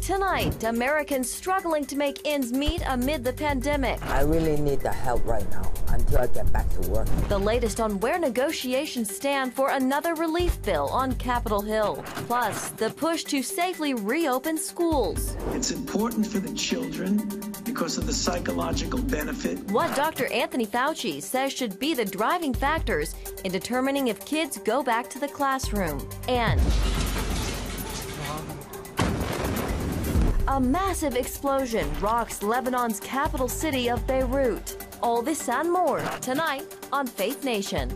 Tonight, Americans struggling to make ends meet amid the pandemic. I really need the help right now until I get back to work. The latest on where negotiations stand for another relief bill on Capitol Hill. Plus, the push to safely reopen schools. It's important for the children because of the psychological benefit. What Dr. Anthony Fauci says should be the driving factors in determining if kids go back to the classroom. And a massive explosion rocks Lebanon's capital city of Beirut. All this and more tonight on Faith Nation.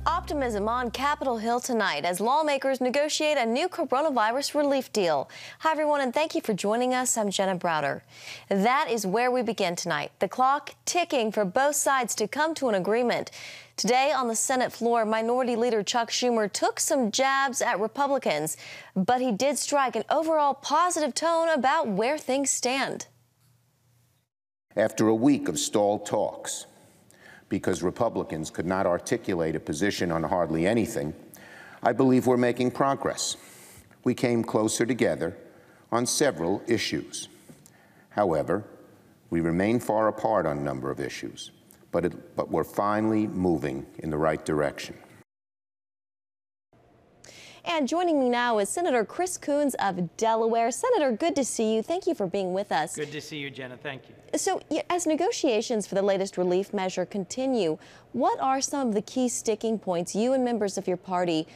Optimism on Capitol Hill tonight as lawmakers negotiate a new coronavirus relief deal. Hi, everyone, and thank you for joining us. I'm Jenna Browder. That is where we begin tonight. The clock ticking for both sides to come to an agreement. Today on the Senate floor, Minority Leader Chuck Schumer took some jabs at Republicans, but he did strike an overall positive tone about where things stand. After a week of stalled talks, because Republicans could not articulate a position on hardly anything, I believe we're making progress. We came closer together on several issues. However, we remain far apart on a number of issues, but we're finally moving in the right direction. And joining me now is Senator Chris Coons of Delaware. Senator, good to see you. Thank you for being with us. Good to see you, Jenna. Thank you. So, as negotiations for the latest relief measure continue, what are some of the key sticking points you and members of your party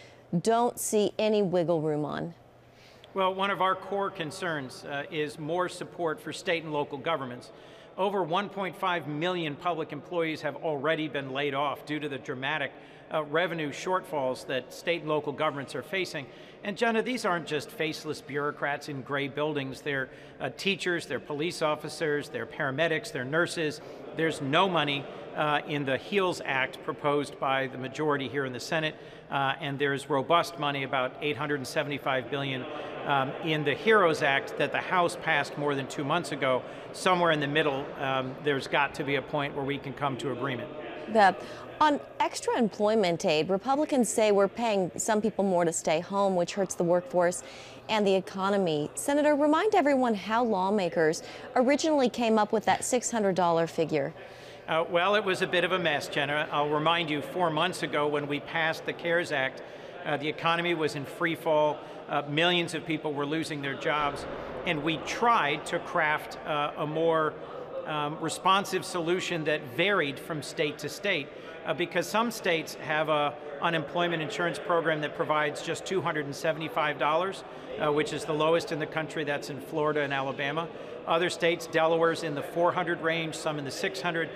don't see any wiggle room on? Well, one of our core concerns is more support for state and local governments. Over 1.5 million public employees have already been laid off due to the dramatic revenue shortfalls that state and local governments are facing. And Jenna, these aren't just faceless bureaucrats in gray buildings. They're teachers, they're police officers, they're paramedics, they're nurses. There's no money in the HEALS Act proposed by the majority here in the Senate, and there's robust money, about $875 billion, in the HEROES Act that the House passed more than 2 months ago. Somewhere in the middle, there's got to be a point where we can come to agreement. On extra employment aid, Republicans say we're paying some people more to stay home, which hurts the workforce and the economy. Senator, remind everyone how lawmakers originally came up with that $600 figure. Well, it was a bit of a mess, Jenna. I'll remind you, 4 months ago when we passed the CARES Act, the economy was in free fall. Millions of people were losing their jobs, and we tried to craft a more responsive solution that varied from state to state, because some states have a unemployment insurance program that provides just $275, which is the lowest in the country. That's in Florida and Alabama. Other states, Delaware's in the 400 range, some in the 600.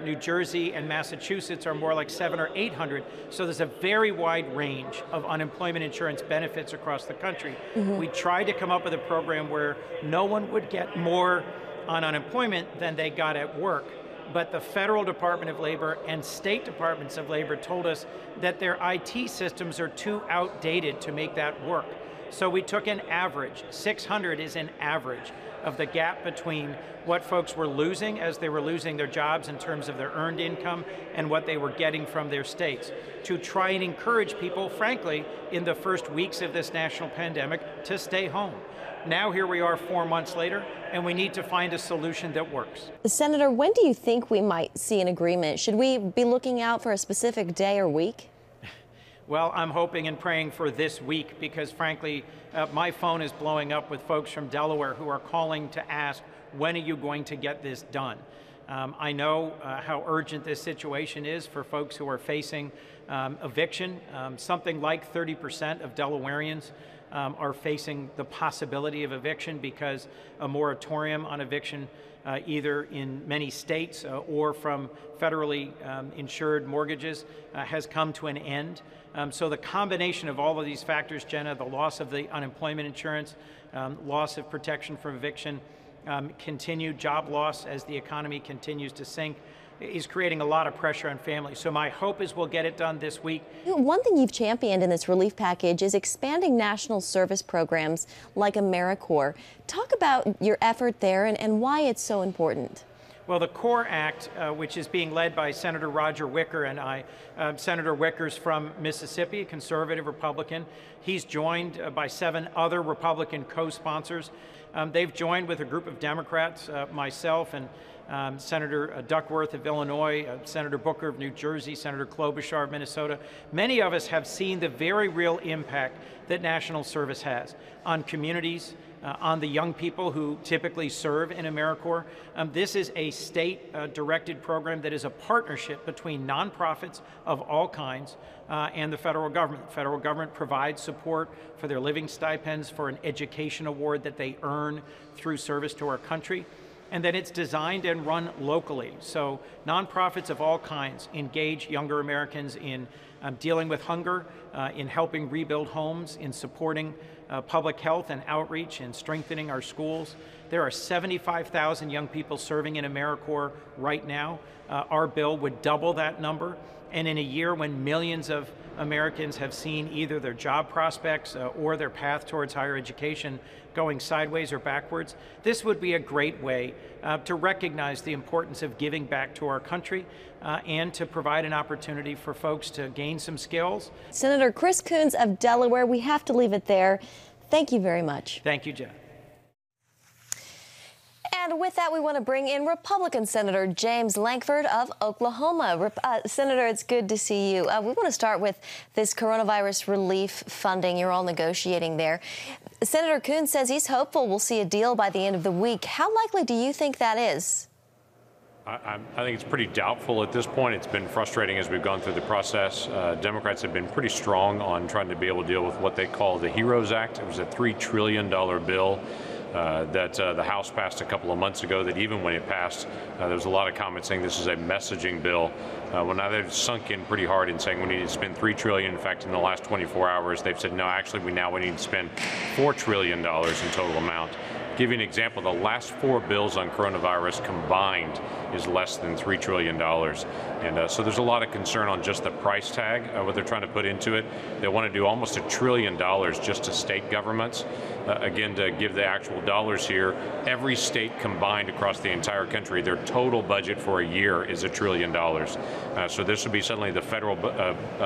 New Jersey and Massachusetts are more like 700 or 800. So there's a very wide range of unemployment insurance benefits across the country. We tried to come up with a program where no one would get more on unemployment than they got at work. But the Federal Department of Labor and state departments of labor told us that their IT systems are too outdated to make that work. So we took an average. 600 is an average of the gap between what folks were losing as they were losing their jobs in terms of their earned income and what they were getting from their states, to try and encourage people, frankly, in the first weeks of this national pandemic, to stay home. Now here we are 4 months later, and we need to find a solution that works. Senator, when do you think we might see an agreement? Should we be looking out for a specific day or week? Well, I'm hoping and praying for this week because, frankly, my phone is blowing up with folks from Delaware who are calling to ask, when are you going to get this done? I know how urgent this situation is for folks who are facing eviction. Something like 30% of Delawareans are facing the possibility of eviction because a moratorium on eviction, either in many states or from federally insured mortgages, has come to an end. So the combination of all of these factors, Jenna, the loss of the unemployment insurance, loss of protection from eviction, continued job loss as the economy continues to sink, is creating a lot of pressure on families. So my hope is we'll get it done this week. One thing you've championed in this relief package is expanding national service programs like AmeriCorps. Talk about your effort there and why it's so important. Well, the CORE Act, which is being led by Senator Roger Wicker and I, Senator Wicker's from Mississippi, a conservative Republican. He's joined by 7 other Republican co-sponsors. They've joined with a group of Democrats, myself and Senator Duckworth of Illinois, Senator Booker of New Jersey, Senator Klobuchar of Minnesota. Many of us have seen the very real impact that national service has on communities, on the young people who typically serve in AmeriCorps. This is a state-directed program that is a partnership between nonprofits of all kinds and the federal government. The federal government provides support for their living stipends, for an education award that they earn through service to our country. And then it's designed and run locally. So nonprofits of all kinds engage younger Americans in dealing with hunger, in helping rebuild homes, in supporting public health and outreach, and strengthening our schools. There are 75,000 young people serving in AmeriCorps right now. Our bill would double that number. And in a year when millions of Americans have seen either their job prospects or their path towards higher education going sideways or backwards, this would be a great way to recognize the importance of giving back to our country and to provide an opportunity for folks to gain some skills. Senator Chris Coons of Delaware, we have to leave it there. Thank you very much. Thank you, Jen. And with that, we want to bring in Republican Senator James Lankford of Oklahoma. Senator, it's good to see you. We want to start with this coronavirus relief funding. You're all negotiating there. Senator Coons says he's hopeful we'll see a deal by the end of the week. How likely do you think that is? I think it's pretty doubtful at this point. It's been frustrating as we've gone through the process. Democrats have been pretty strong on trying to be able to deal with what they call the HEROES Act. It was a $3 trillion bill that the House passed a couple of months ago, that even when it passed, there was a lot of comments saying this is a messaging bill. Well, now they've sunk in pretty hard in saying we need to spend $3 trillion. In fact, in the last 24 hours, they've said, no, actually, we need to spend $4 trillion in total amount. Give you an example, the last 4 bills on coronavirus combined is less than $3 trillion. And so there's a lot of concern on just the price tag, what they're trying to put into it. They want to do almost $1 trillion just to state governments. Again, to give the actual dollars here, every state combined across the entire country, their total budget for a year is $1 trillion. So this would be suddenly the federal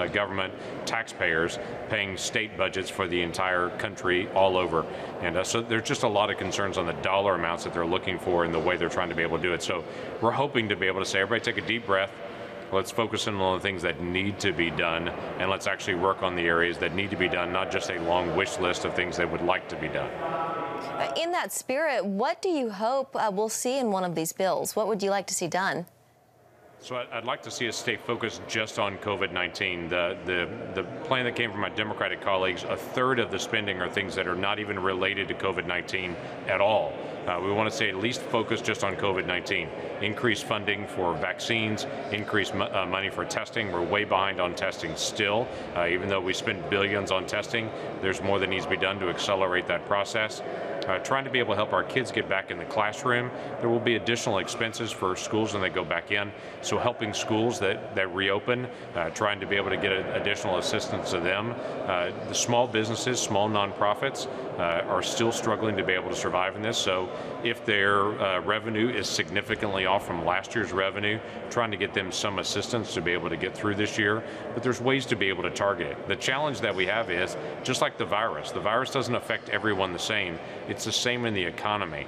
government, taxpayers, paying state budgets for the entire country all over. And so there's just a lot of concerns on the dollar amounts that they're looking for and the way they're trying to be able to do it. So we're hoping to be able to say, everybody take a deep breath. Let's focus in on the things that need to be done, and let's actually work on the areas that need to be done, not just a long wish list of things that would like to be done. In that spirit, what do you hope we'll see in one of these bills? What would you like to see done? So I'd like to see us stay focused just on COVID-19. The plan that came from my Democratic colleagues, a third of the spending are things that are not even related to COVID-19 at all. We want to say at least focus just on COVID-19. Increase funding for vaccines, increase money for testing. We're way behind on testing still. Even though we spend billions on testing, there's more that needs to be done to accelerate that process. Trying to be able to help our kids get back in the classroom. There will be additional expenses for schools when they go back in. So helping schools that reopen, trying to be able to get additional assistance to them. The small businesses, small nonprofits are still struggling to be able to survive in this. So if their revenue is significantly off from last year's revenue, trying to get them some assistance to be able to get through this year. But there's ways to be able to target it. The challenge that we have is, just like the virus doesn't affect everyone the same. It's the same in the economy.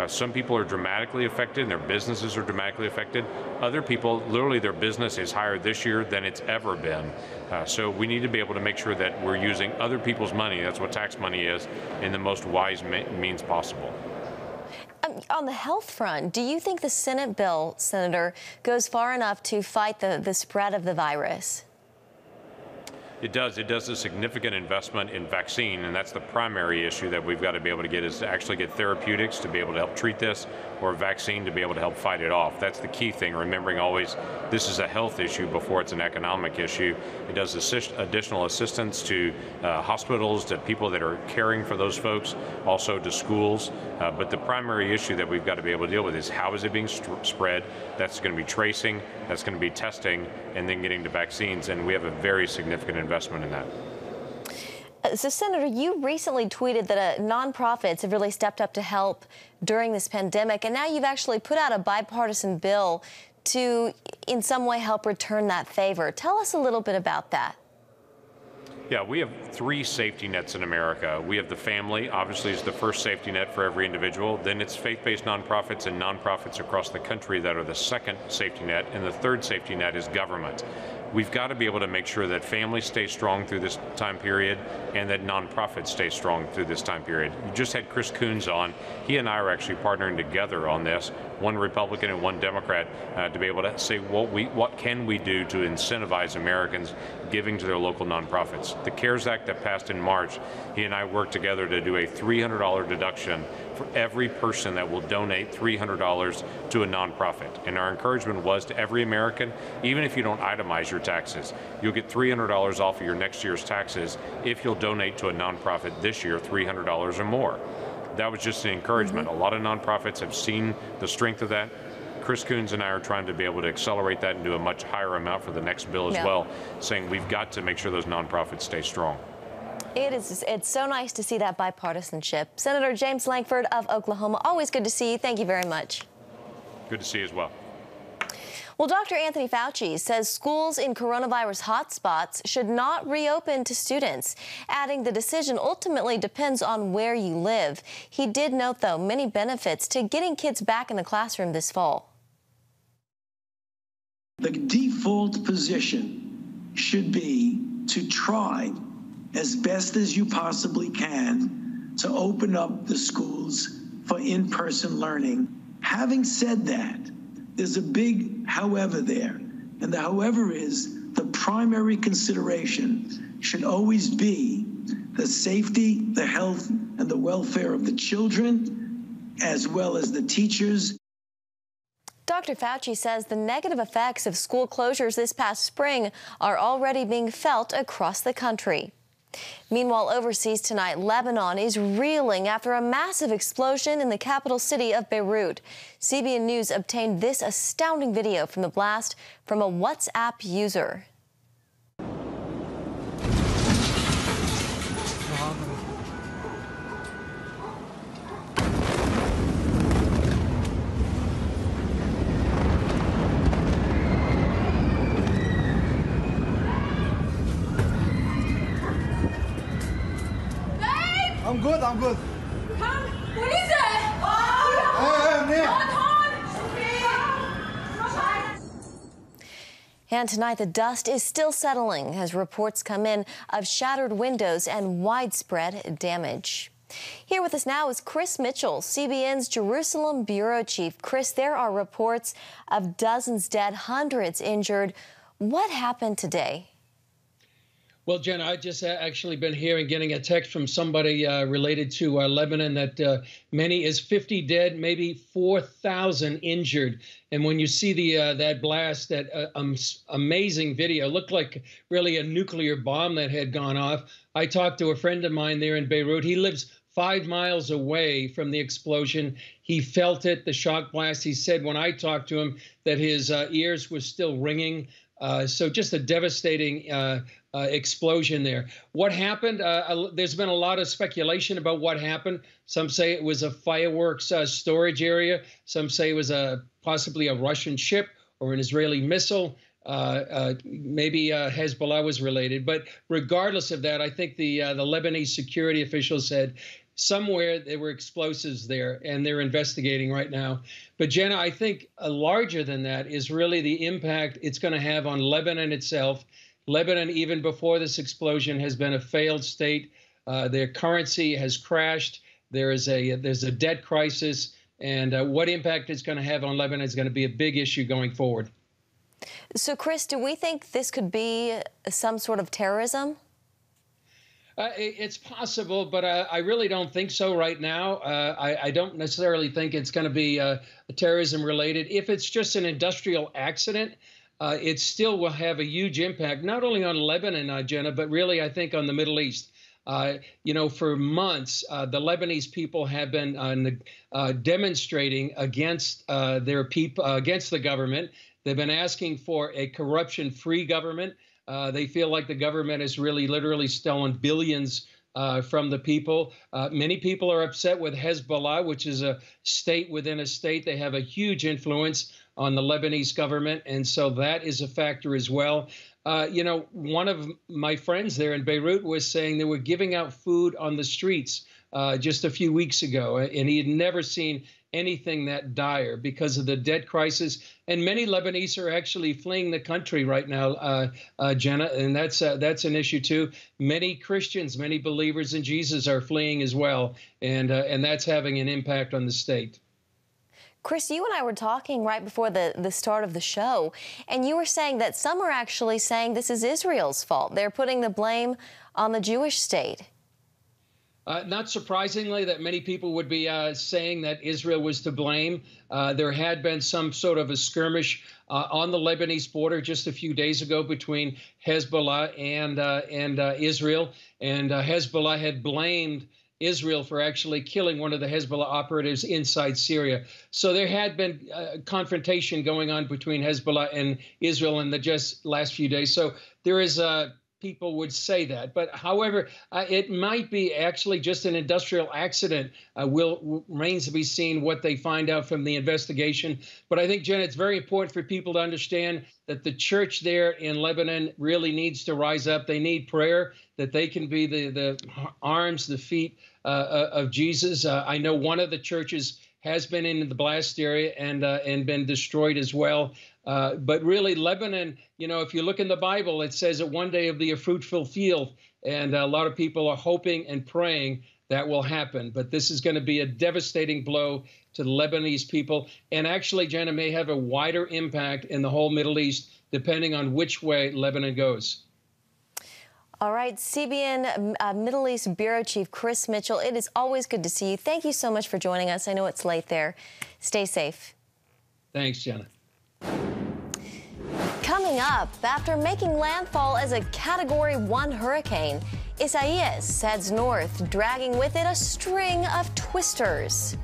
Some people are dramatically affected and their businesses are dramatically affected. Other people, literally their business is higher this year than it's ever been. So we need to be able to make sure that we're using other people's money, that's what tax money is, in the most wise means possible. On the health front, do you think the Senate bill, Senator, goes far enough to fight the spread of the virus? It does. It does a significant investment in vaccine, and that's the primary issue that we've got to be able to get, is to actually get therapeutics to be able to help treat this, or vaccine to be able to help fight it off. That's the key thing, remembering always this is a health issue before it's an economic issue. It does additional assistance to hospitals, to people that are caring for those folks, also to schools. But the primary issue that we've got to be able to deal with is how is it being spread. That's going to be tracing, that's going to be testing, and then getting to vaccines, and we have a very significant investment in that. So, Senator, you recently tweeted that nonprofits have really stepped up to help during this pandemic, and now you've actually put out a bipartisan bill to, in some way, help return that favor. Tell us a little bit about that. Yeah, we have 3 safety nets in America. We have the family, obviously, is the first safety net for every individual. Then it's faith-based nonprofits and nonprofits across the country that are the second safety net. And the third safety net is government. We've got to be able to make sure that families stay strong through this time period and that nonprofits stay strong through this time period. You just had Chris Coons on. He and I are actually partnering together on this, one Republican and one Democrat, to be able to say what can we do to incentivize Americans giving to their local nonprofits. The CARES Act that passed in March, he and I worked together to do a $300 deduction for every person that will donate $300 to a nonprofit. And our encouragement was to every American, even if you don't itemize your taxes, you'll get $300 off of your next year's taxes if you'll donate to a nonprofit this year $300 or more. That was just an encouragement. A lot of nonprofits have seen the strength of that. Chris Coons and I are trying to be able to accelerate that and do a much higher amount for the next bill as well, saying we've got to make sure those nonprofits stay strong. It's so nice to see that bipartisanship. Senator James Lankford of Oklahoma, always good to see you. Thank you very much. Good to see you as well. Well, Dr. Anthony Fauci says schools in coronavirus hotspots should not reopen to students, adding the decision ultimately depends on where you live. He did note, though, many benefits to getting kids back in the classroom this fall. The default position should be to try as best as you possibly can to open up the schools for in-person learning. Having said that, there's a big however there, and the however is the primary consideration should always be the safety, the health, and the welfare of the children, as well as the teachers. Dr. Fauci says the negative effects of school closures this past spring are already being felt across the country. Meanwhile, overseas tonight, Lebanon is reeling after a massive explosion in the capital city of Beirut. CBN News obtained this astounding video from the blast from a WhatsApp user. I'm good. Come, what is it? And tonight, the dust is still settling as reports come in of shattered windows and widespread damage. Here with us now is Chris Mitchell, CBN's Jerusalem bureau chief. Chris, there are reports of dozens dead, hundreds injured. What happened today? Well, Jen, I just actually been hearing, getting a text from somebody related to Lebanon that many is 50 dead, maybe 4,000 injured. And when you see the that blast, that amazing video, looked like really a nuclear bomb that had gone off. I talked to a friend of mine there in Beirut. He lives 5 miles away from the explosion. He felt it, the shock blast. He said when I talked to him that his ears were still ringing. So just a devastating explosion there. What happened? There's been a lot of speculation about what happened. Some say it was a fireworks storage area. Some say it was possibly a Russian ship or an Israeli missile. Maybe Hezbollah was related. But regardless of that, I think the Lebanese security officials said somewhere there were explosives there, and they're investigating right now. But Jenna, I think larger than that is really the impact it's going to have on Lebanon itself. Lebanon, even before this explosion, has been a failed state. Their currency has crashed. There's a debt crisis, and what impact it's going to have on Lebanon is going to be a big issue going forward. So, Chris, do we think this could be some sort of terrorism? It's possible, but I really don't think so right now. I don't necessarily think it's going to be terrorism related. If it's just an industrial accident, it still will have a huge impact, not only on Lebanon, Jenna, but really, I think, on the Middle East. You know, for months, the Lebanese people have been demonstrating against their people, against the government. They've been asking for a corruption-free government. They feel like the government has really literally stolen billions from the people. Many people are upset with Hezbollah, which is a state within a state. They have a huge influence on the Lebanese government, and so that is a factor as well. You know, one of my friends there in Beirut was saying they were giving out food on the streets just a few weeks ago, and he had never seen anything that dire because of the debt crisis. And many Lebanese are actually fleeing the country right now, Jenna, and that's an issue too. Many Christians, many believers in Jesus are fleeing as well, and that's having an impact on the state. Chris, you and I were talking right before the start of the show, and you were saying that some are actually saying this is Israel's fault. They're putting the blame on the Jewish state. Not surprisingly, that many people would be saying that Israel was to blame. There had been some sort of a skirmish on the Lebanese border just a few days ago between Hezbollah and Israel, and Hezbollah had blamed Israel for actually killing one of the Hezbollah operatives inside Syria. So there had been confrontation going on between Hezbollah and Israel in the just last few days. So there is people would say that. But however, it might be actually just an industrial accident. Remains to be seen what they find out from the investigation. But I think, Jen, it's very important for people to understand that the church there in Lebanon really needs to rise up. They need prayer, that they can be the arms, the feet of Jesus. I know one of the churches has been in the blast area and been destroyed as well. But really, Lebanon, you know, if you look in the Bible, it says that one day it'll be a fruitful field. And a lot of people are hoping and praying that will happen. But this is going to be a devastating blow to the Lebanese people. And actually, Jenna, may have a wider impact in the whole Middle East, depending on which way Lebanon goes. All right, CBN Middle East Bureau Chief Chris Mitchell, it is always good to see you. Thank you so much for joining us. I know it's late there. Stay safe. Thanks, Jenna. Coming up, after making landfall as a Category 1 hurricane, Isaias heads north, dragging with it a string of twisters.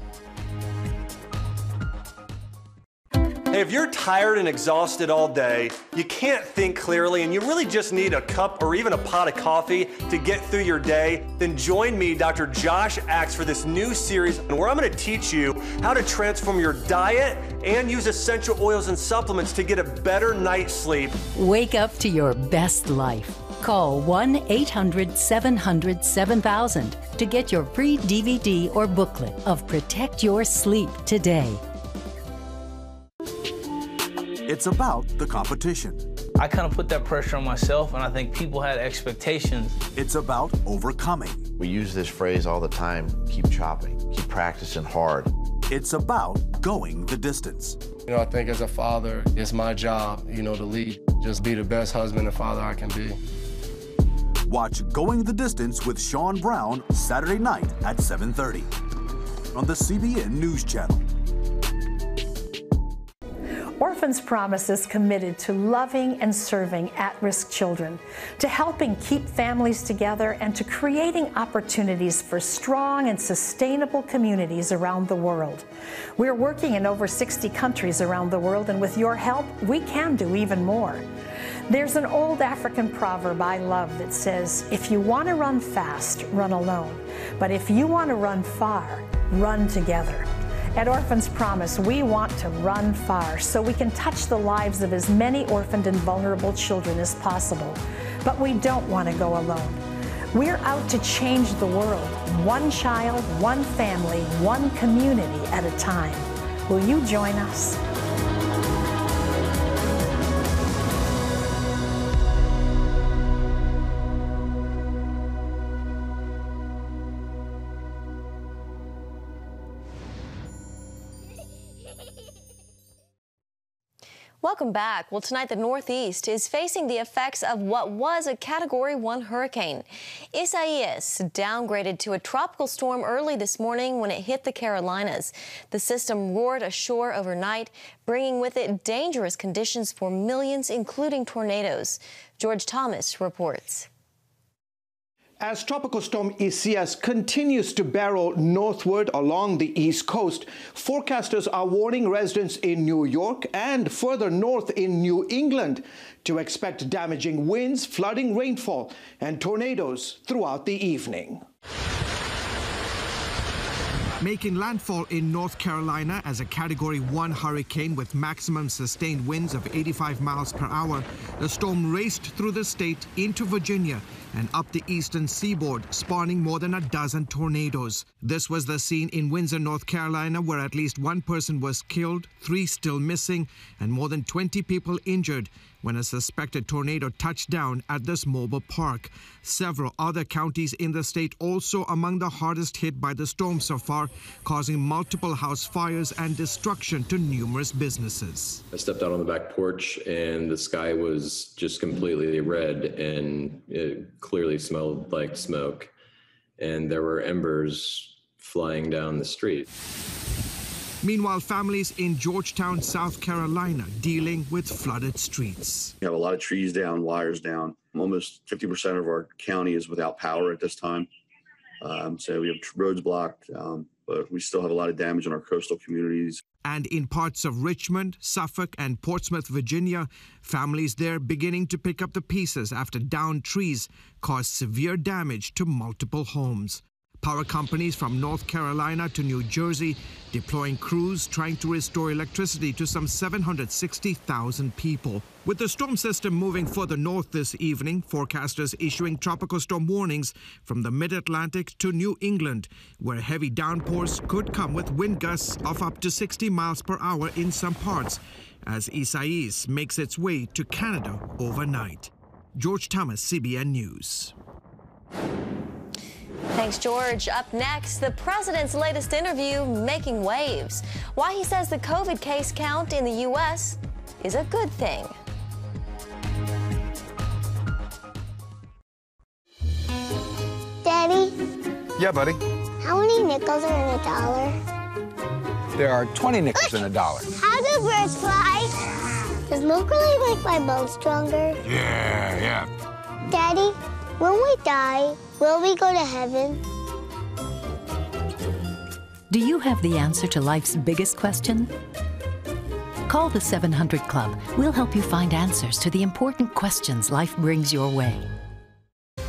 Hey, if you're tired and exhausted all day, you can't think clearly, and you really just need a cup or even a pot of coffee to get through your day, then join me, Dr. Josh Axe, for this new series where I'm going to teach you how to transform your diet and use essential oils and supplements to get a better night's sleep. Wake up to your best life. Call 1-800-700-7000 to get your free DVD or booklet of Protect Your Sleep today. It's about the competition. I kind of put that pressure on myself, and I think people had expectations. It's about overcoming. We use this phrase all the time, keep chopping, keep practicing hard. It's about going the distance. You know, I think as a father, it's my job, you know, to lead. Just be the best husband and father I can be. Watch Going the Distance with Sean Brown Saturday night at 7:30 on the CBN News Channel. Orphans Promise is committed to loving and serving at-risk children, to helping keep families together, and to creating opportunities for strong and sustainable communities around the world. We're working in over 60 countries around the world, and with your help, we can do even more. There's an old African proverb I love that says, if you want to run fast, run alone. But if you want to run far, run together. At Orphans Promise, we want to run far so we can touch the lives of as many orphaned and vulnerable children as possible. But we don't want to go alone. We're out to change the world, one child, one family, one community at a time. Will you join us? Welcome back. Well, tonight the Northeast is facing the effects of what was a Category 1 hurricane. Isaias downgraded to a tropical storm early this morning when it hit the Carolinas. The system roared ashore overnight, bringing with it dangerous conditions for millions, including tornadoes. George Thomas reports. As Tropical Storm Isaias continues to barrel northward along the East Coast, forecasters are warning residents in New York and further north in New England to expect damaging winds, flooding rainfall, and tornadoes throughout the evening. Making landfall in North Carolina as a Category 1 hurricane with maximum sustained winds of 85 miles per hour, the storm raced through the state into Virginia and up the eastern seaboard, spawning more than a dozen tornadoes. This was the scene in Windsor, North Carolina, where at least one person was killed, 3 still missing, and more than 20 people injured when a suspected tornado touched down at this mobile park. Several other counties in the state also among the hardest hit by the storm so far, causing multiple house fires and destruction to numerous businesses. I stepped out on the back porch and the sky was just completely red and it clearly smelled like smoke. And there were embers flying down the street. Meanwhile, families in Georgetown, South Carolina, dealing with flooded streets. We have a lot of trees down, wires down. Almost 50% of our county is without power at this time. So we have roads blocked, but we still have a lot of damage in our coastal communities. And in parts of Richmond, Suffolk, and Portsmouth, Virginia, families there beginning to pick up the pieces after downed trees caused severe damage to multiple homes. Power companies from North Carolina to New Jersey deploying crews trying to restore electricity to some 760,000 people. With the storm system moving further north this evening, forecasters issuing tropical storm warnings from the mid-Atlantic to New England, where heavy downpours could come with wind gusts of up to 60 miles per hour in some parts, as Isaias makes its way to Canada overnight. George Thomas, CBN News. Thanks, George. Up next, the president's latest interview making waves. Why he says the COVID case count in the U.S. is a good thing. Daddy? Yeah, buddy? How many nickels are in a dollar? There are 20 nickels in a dollar. How do birds fly? Does milk really make my bones stronger? Yeah. Daddy, when we die, will we go to heaven? Do you have the answer to life's biggest question? Call the 700 Club. We'll help you find answers to the important questions life brings your way.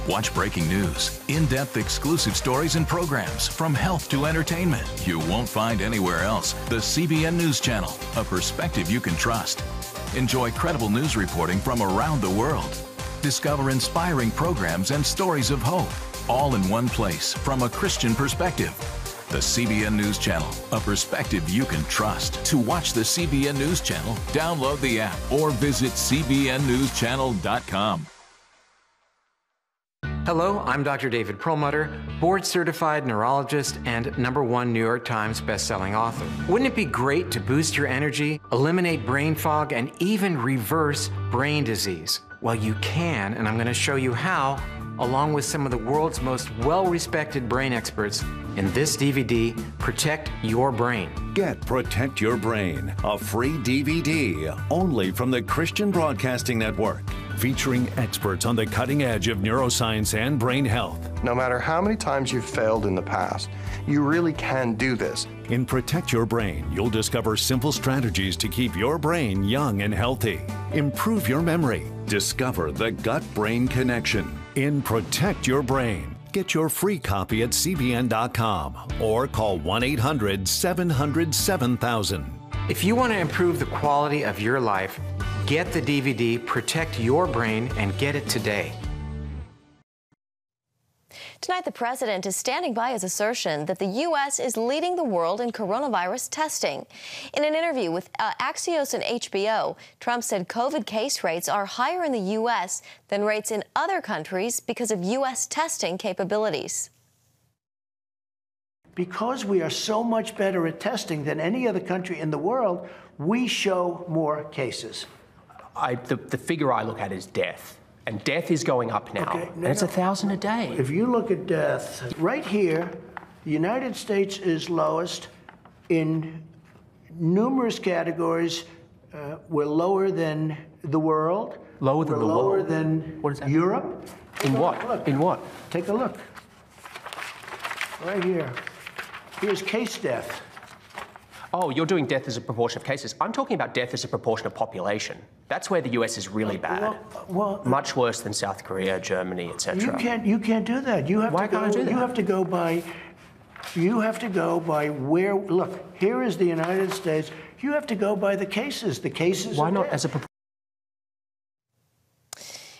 Watch breaking news, in-depth exclusive stories and programs from health to entertainment you won't find anywhere else. The CBN News Channel, a perspective you can trust. Enjoy credible news reporting from around the world. Discover inspiring programs and stories of hope, all in one place from a Christian perspective. The CBN News Channel, a perspective you can trust. To watch the CBN News Channel, download the app or visit cbnnewschannel.com. Hello, I'm Dr. David Perlmutter, board-certified neurologist and #1 New York Times bestselling author. Wouldn't it be great to boost your energy, eliminate brain fog, and even reverse brain disease? Well, you can, and I'm going to show you how, along with some of the world's most well-respected brain experts in this DVD, Protect Your Brain. Get Protect Your Brain, a free DVD only from the Christian Broadcasting Network, featuring experts on the cutting edge of neuroscience and brain health. No matter how many times you've failed in the past, you really can do this. In Protect Your Brain, you'll discover simple strategies to keep your brain young and healthy. Improve your memory. Discover the gut-brain connection. In Protect Your Brain. Get your free copy at cbn.com or call 1-800-700-7000. If you want to improve the quality of your life, get the DVD Protect Your Brain and get it today. Tonight, the president is standing by his assertion that the U.S. is leading the world in coronavirus testing. In an interview with Axios and HBO, Trump said COVID case rates are higher in the U.S. than rates in other countries because of U.S. testing capabilities. Because we are so much better at testing than any other country in the world, we show more cases. The figure I look at is death. And death is going up now. Okay, and it's 1,000 a day. If you look at death, right here, the United States is lowest. In numerous categories, we're lower than the world. Lower than the lower world? Than what is that? Europe. In what? Look. In what? Take a look. Right here. Here's case death. Oh, you're doing death as a proportion of cases. I'm talking about death as a proportion of population. That's where the US is really bad. Well, much worse than South Korea, Germany, etc. You can't do that. You have Why to go, can't I do that? You have to go by. You have to go by where. Look, here is the United States. You have to go by the cases. The cases. Why not as a proportion?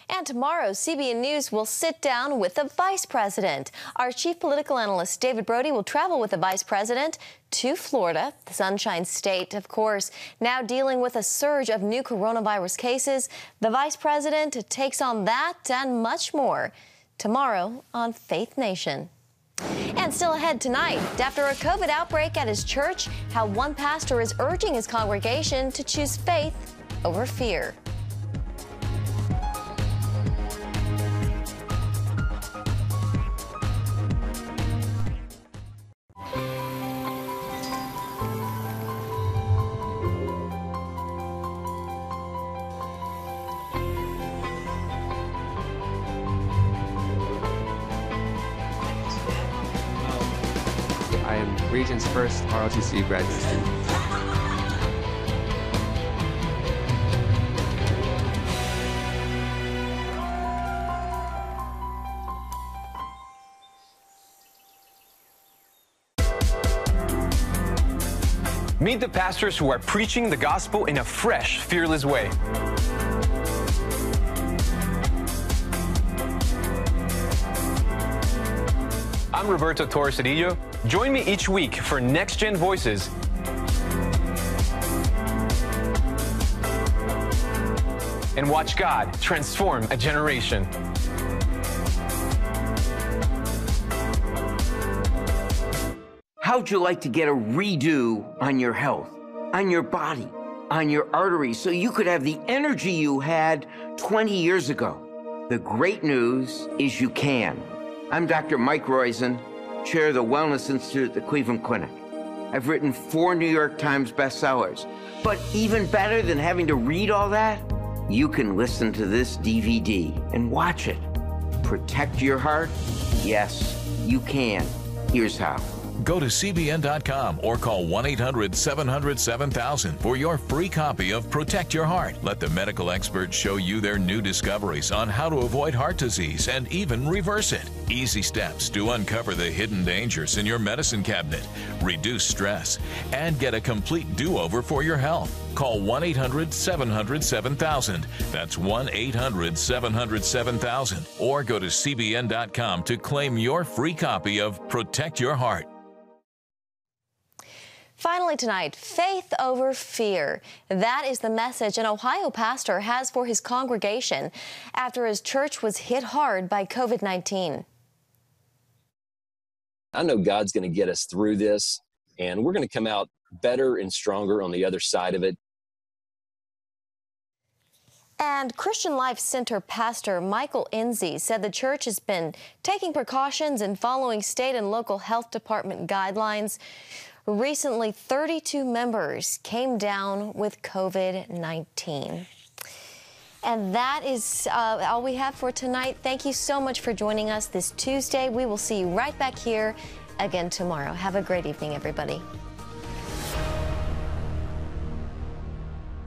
And tomorrow, CBN News will sit down with the Vice President. Our chief political analyst, David Brody, will travel with the Vice President to Florida, the Sunshine State, of course, now dealing with a surge of new coronavirus cases. The Vice President takes on that and much more tomorrow on Faith Nation. And still ahead tonight, after a COVID outbreak at his church, how one pastor is urging his congregation to choose faith over fear. I am Region's first ROTC graduate student. Meet the pastors who are preaching the gospel in a fresh, fearless way. I'm Roberto Torres-Cedillo. Join me each week for Next Gen Voices. And watch God transform a generation. How'd you like to get a redo on your health, on your body, on your arteries, so you could have the energy you had 20 years ago? The great news is you can. I'm Dr. Mike Roizen, chair of the Wellness Institute at the Cleveland Clinic. I've written 4 New York Times bestsellers. But even better than having to read all that, you can listen to this DVD and watch it. Protect your heart? Yes, you can. Here's how. Go to CBN.com or call 1-800-700-7000 for your free copy of Protect Your Heart. Let the medical experts show you their new discoveries on how to avoid heart disease and even reverse it. Easy steps to uncover the hidden dangers in your medicine cabinet, reduce stress, and get a complete do-over for your health. Call 1-800-700-7000. That's 1-800-700-7000. Or go to CBN.com to claim your free copy of Protect Your Heart. Finally tonight, faith over fear. That is the message an Ohio pastor has for his congregation after his church was hit hard by COVID-19. I know God's going to get us through this, and we're going to come out better and stronger on the other side of it. And Christian Life Center pastor Michael Enzi said the church has been taking precautions and following state and local health department guidelines. Recently, 32 members came down with COVID-19. And that is all we have for tonight. Thank you so much for joining us this Tuesday. We will see you right back here again tomorrow. Have a great evening, everybody.